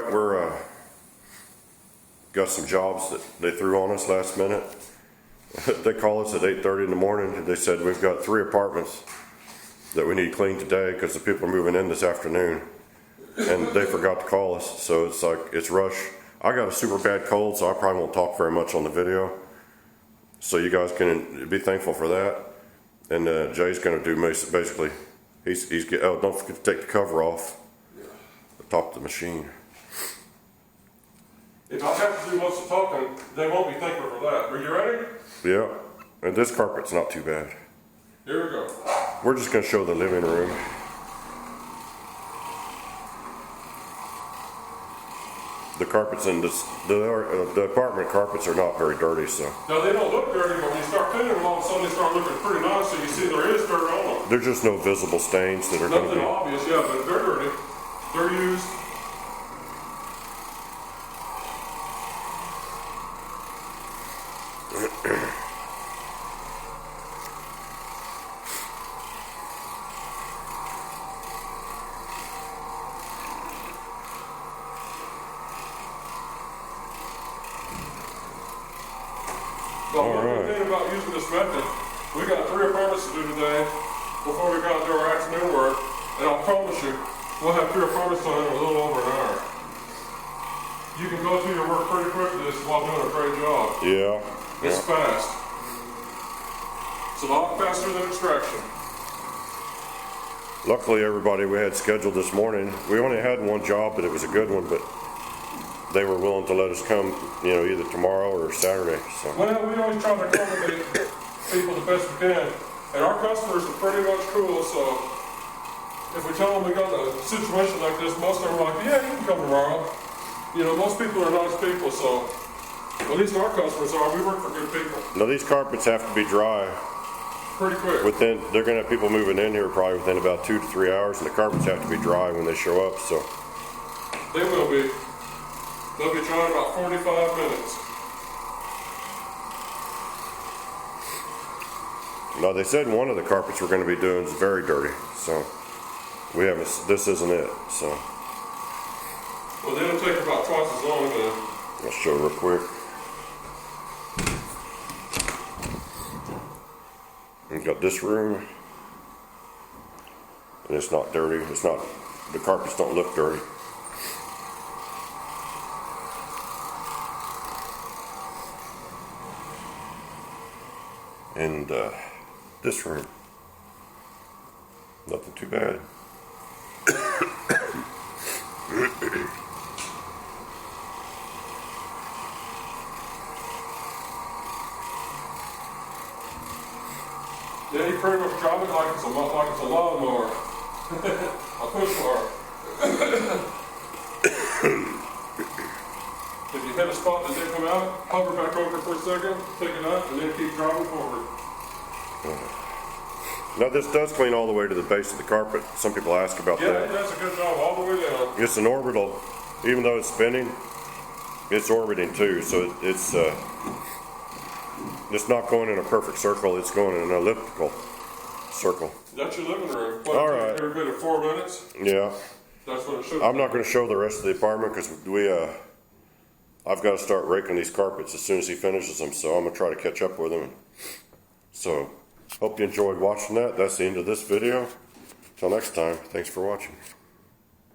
Oreck, we're got some jobs that they threw on us last minute. They called us at 8:30 in the morning and they said we've got 3 apartments that we need cleaned today because the people are moving in this afternoon, and they forgot to call us. So it's like it's rush. I got a super bad cold, so I probably won't talk very much on the video. So you guys can be thankful for that. And Jay's going to do basically. He's get. Oh, don't forget to take the cover off the top of the machine. If I have to do most of the talking, they won't be thankful for that. Are you ready? Yeah, and this carpet's not too bad. Here we go. We're just going to show the living room. The carpets in this, the apartment carpets are not very dirty, so. Now they don't look dirty, but when you start cleaning them, all of a sudden they start looking pretty nice, so you see there is dirt on them. There's just no visible stains that are going to be. Nothing obvious, yeah, but they're dirty. They're used. So one good thing about using this method, we got 3 apartments to do today before we got to do our afternoon work, and I'll promise you, we'll have 3 apartments done in a little over an hour. You can go through your work pretty quick with this while doing a great job. Yeah. It's fast. It's a lot faster than extraction. Luckily, everybody we had scheduled this morning, we only had one job, but it was a good one, but they were willing to let us come, either tomorrow or Saturday. So. Well, we always try to accommodate people the best we can, and our customers are pretty much cool, so if we tell them we got a situation like this, most of them are like, yeah, you can come tomorrow. Most people are nice people, so at least our customers are. We work for good people. Now these carpets have to be dry. Pretty quick. They're going to have people moving in here probably within about 2 to 3 hours, and the carpets have to be dry when they show up. So they will be. They'll be dry in about 45 minutes. Now they said one of the carpets we're going to be doing is very dirty, so we haven't. This isn't it. So. Well, it'll take about twice as long then. I'll show real quick. We've got this room, and it's not dirty. It's not. The carpets don't look dirty. And this room, nothing too bad. Yeah, you pretty much drive it like it's a lawnmower. A push mower. If you hit a spot that didn't come out, hover back over for a second, pick it up, and then keep driving forward. Now this does clean all the way to the base of the carpet. Some people ask about that. Yeah, it does a good job all the way down. It's an orbital, even though it's spinning, it's orbiting too. So it's not going in a perfect circle. It's going in an elliptical circle. That's your living room. All right. Every bit of 4 minutes. Yeah. That's what it should. I'm not going to show the rest of the apartment because I've got to start raking these carpets as soon as he finishes them. So I'm going to try to catch up with him. So hope you enjoyed watching that. That's the end of this video. Till next time. Thanks for watching.